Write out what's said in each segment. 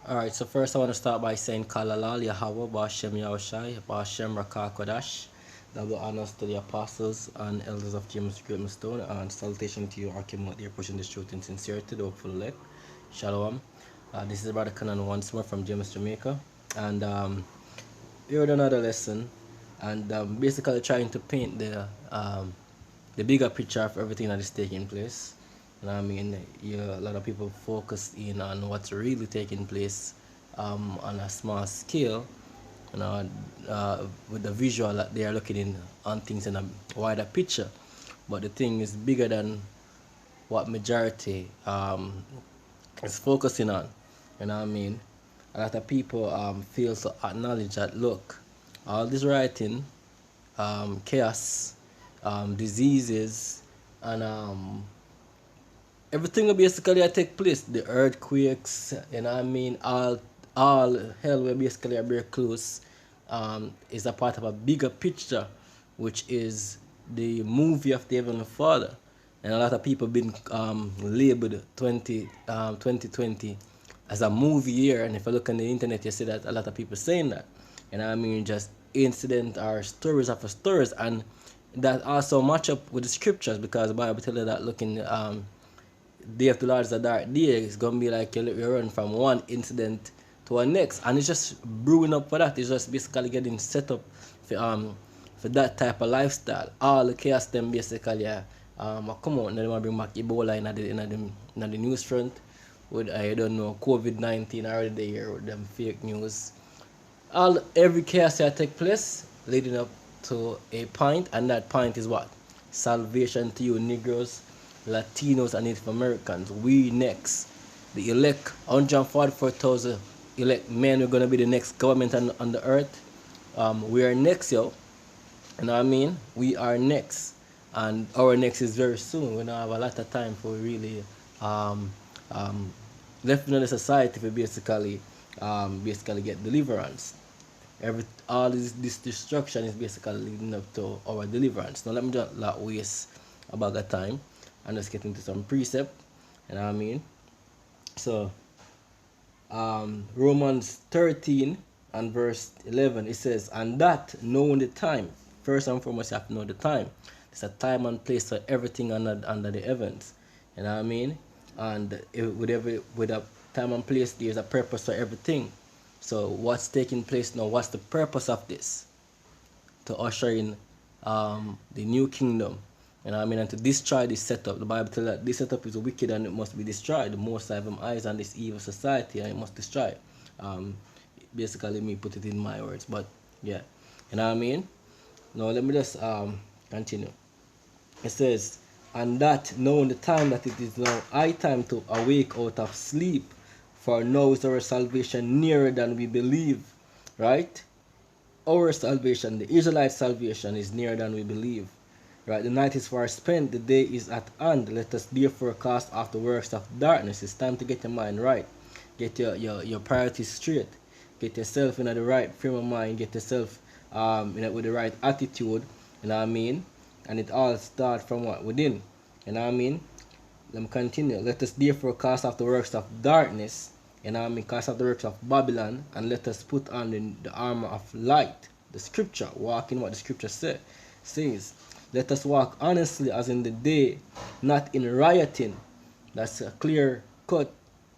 Alright, so first I want to start by saying Kalalal Yahweh Bashem Yahushai Bashem Rakah Kodash. Double honors to the apostles and elders of James Great Stone, and salutation to you, Archimot, there pushing the truth in sincerity, the hopeful elect. Shalom. This is Brother Canon once more from James, Jamaica, and here with another lesson, and basically trying to paint the bigger picture of everything that is taking place. You know what I mean? A lot of people focus in on what's really taking place on a small scale, you know, with the visual that they are looking in on things in a wider picture. But the thing is bigger than what majority is focusing on. You know what I mean? A lot of people fail to acknowledge that, look, all this writing, chaos, diseases, and everything will basically take place. The earthquakes, you know what I mean, all hell will basically break loose, is a part of a bigger picture, which is the movie of the Heavenly Father. And a lot of people been labeled 2020 as a movie year. And if you look on the internet, you see that a lot of people saying that. And I mean, just incident or stories after stories, and that also match up with the scriptures, because the Bible tells you that looking day of the Lord is a dark day. It's gonna be like you run from one incident to a next, and it's just brewing up for that. It's just basically getting set up for that type of lifestyle. All the chaos them basically come out, and they want to bring back Ebola in the news front with I don't know COVID-19 already here with them fake news. Every chaos that take place leading up to a point, and that point is what? Salvation to you Negroes, Latinos, and Native Americans. We next. The elect 144,000 elect men are gonna be the next government on the earth. We are next, yo. You know what I mean? We are next. And our next is very soon. We don't have a lot of time for really left in the society for basically get deliverance. All this destruction is basically leading up to our deliverance. Now let me just not waste a bag of time and just get into some precept. You know what I mean? So Romans 13 and verse 11, it says, and that knowing the time, first and foremost you have to know the time. It's a time and place for everything under the heavens. You know what I mean? And with a time and place, there's a purpose for everything. So what's taking place now? What's the purpose of this? To usher in the new kingdom. You know what I mean? And to destroy this setup. The Bible tells that this setup is wicked and it must be destroyed. The Most High have eyes on this evil society and it must destroy. Basically me put it in my words. But yeah. You know what I mean? Now let me just continue. It says, and that knowing the time that it is now high time to awake out of sleep, for now is our salvation nearer than we believe. Right? Our salvation, the Israelite salvation, is nearer than we believe. Right? The night is far spent, the day is at hand. Let us therefore cast off the works of darkness. It's time to get your mind right. Get your priorities straight. Get yourself in the right frame of mind. Get yourself with the right attitude. You know what I mean? And it all starts from what? Within. You know what I mean? Let me continue. Let us therefore cast off the works of darkness. You know what I mean? Cast off the works of Babylon. And let us put on the armor of light. The scripture. Walk in what the scripture says. Let us walk honestly as in the day, not in rioting. That's a clear cut.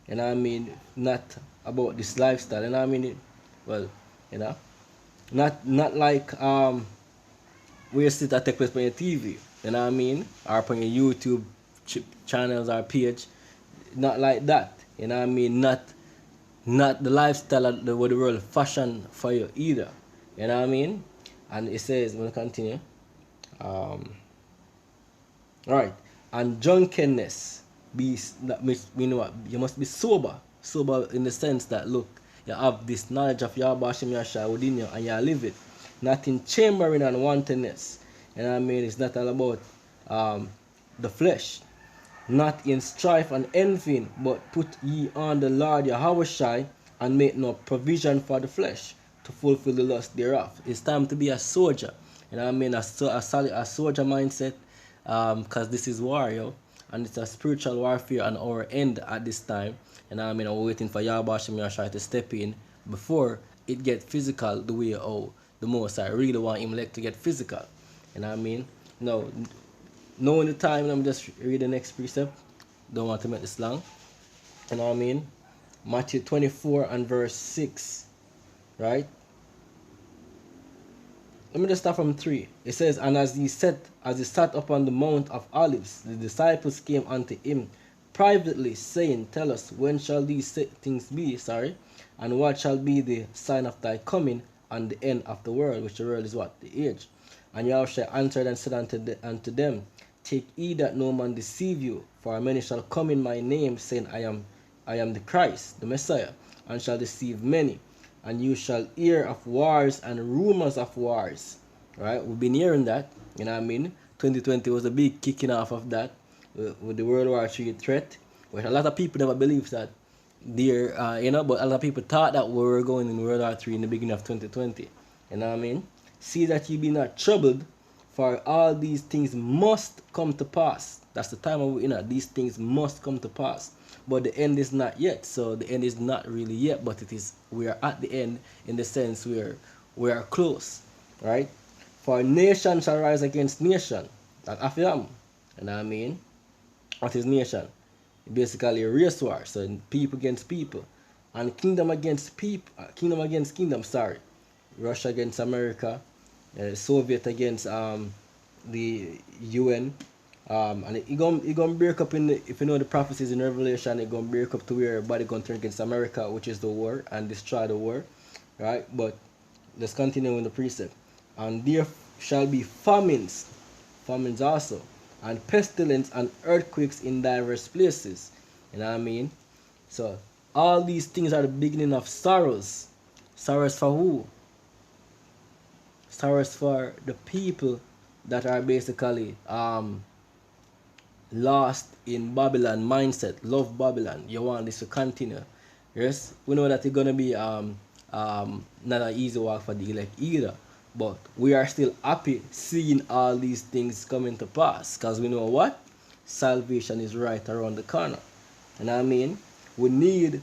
You know what I mean? Not about this lifestyle. You know what I mean? Well, you know. Not like where you sit that take place on your TV, you know what I mean? Or on your YouTube channels or page. Not like that. You know what I mean? Not the lifestyle of the world fashion for you either. You know what I mean? And it says, we'll continue. Alright. And drunkenness you must be sober. Sober in the sense that look, you have this knowledge of Yahweh Shem Yahshua within you and you live it. Not in chambering and wantonness. You know what I mean? It's not all about the flesh. Not in strife and envying, but put ye on the Lord Yahweh and make no provision for the flesh to fulfill the lust thereof. It's time to be a soldier. You know what I mean? A soldier mindset, because this is war, yo. and it's a spiritual warfare on our end at this time. And I mean, I'm waiting for Yahweh Shem Yahshai to step in before it get physical the way oh the most I really want him like to get physical. And I mean, no, knowing the time, let me just read the next precept. Don't want to make this long. You know what I mean? Matthew 24 and verse 6, right? Let me just start from 3. It says, and as he sat upon the Mount of Olives, the disciples came unto him privately, saying, tell us, when shall these things be, and what shall be the sign of thy coming and the end of the world, which the world is what? The age. And Yahushua answered and said unto them, take heed that no man deceive you, for many shall come in my name, saying, I am the Christ, the Messiah, and shall deceive many. And you shall hear of wars and rumors of wars. Right? We've been hearing that. You know what I mean? 2020 was a big kicking off of that with the World War III threat, which a lot of people never believed that there, but a lot of people thought that we were going in World War III in the beginning of 2020. You know what I mean? See that ye be not troubled, for all these things must come to pass. That's the time of these things must come to pass. But the end is not yet. So the end is not really yet, but it is. We are at the end in the sense we are close, right? For nation shall rise against nation. That Afiyam. You know what I mean? What is nation? Basically a race war. So people against people, and kingdom against kingdom. Sorry, Russia against America, Soviet against the UN. And it gonna break up if you know the prophecies in Revelation, it gonna break up to where everybody gonna turn against America, which is the war, and destroy the war, right? But let's continue with the precept. And there shall be famines also, and pestilence and earthquakes in diverse places. You know what I mean? So all these things are the beginning of sorrows. Sorrows for who? Sorrows for the people that are basically lost in Babylon mindset, love Babylon. You want this to continue. Yes, we know that it's gonna be not an easy walk for the elect either. But we are still happy seeing all these things coming to pass, because we know what? Salvation is right around the corner. You know what I mean? We need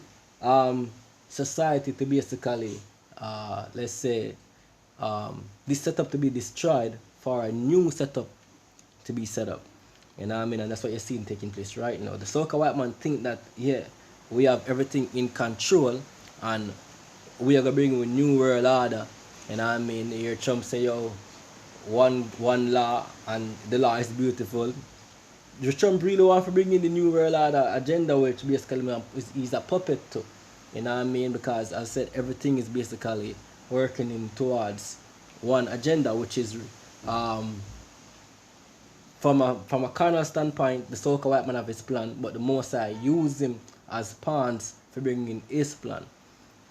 society to basically let's say this setup to be destroyed for a new setup to be set up. You know what I mean? And that's what you're seeing taking place right now. The Soca white man think that, yeah, we have everything in control and we are going to bring in a new world order. You know what I mean? You hear Trump say, yo, one law and the law is beautiful. The Trump really want to bring in the new world order agenda, which basically is a puppet to. You know what I mean? Because as I said, everything is basically working in towards one agenda, which is from a carnal standpoint, the Soca white man have his plan, but the Most High use him as pawns for bringing in his plan.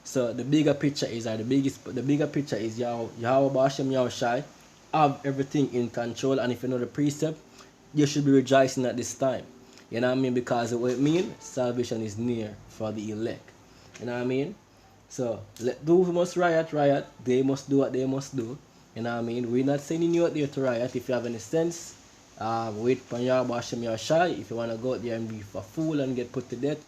So the bigger picture is Yahweh Bashem Yahushai have everything in control, and if you know the precept, you should be rejoicing at this time. You know what I mean? Because what it means, salvation is near for the elect. You know what I mean? So let those who must riot. They must do what they must do. You know what I mean? We're not sending you out there to riot. If you have any sense, wait for Yahweh Hashem Yahushai. If you want to go out there and be a fool and get put to death,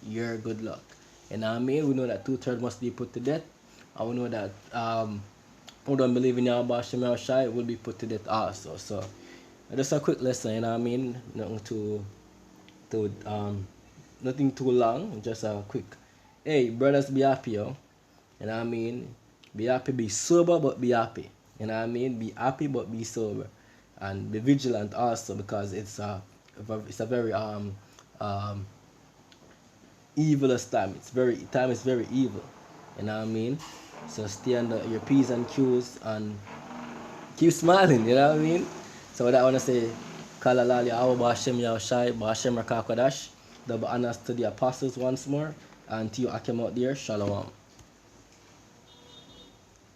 you're good luck. You know what I mean? We know that 2/3 must be put to death. And we know that who don't believe in Yahweh Hashem Yahushai will be put to death also. So just a quick lesson, you know what I mean? Nothing too long, just a quick. Hey, brothers, be happy, yo. You know what I mean? Be happy, be sober, but be happy. You know what I mean? Be happy, but be sober. And be vigilant also, because it's a very evilest time. Time is very evil. You know what I mean? So stay under your P's and Q's and keep smiling, you know what I mean? So what I want to say, Kalalali Awa Bashem Yahushai, Bashem Rakakwadash, double honors to the apostles once more, and to you Akim out there, Shalom.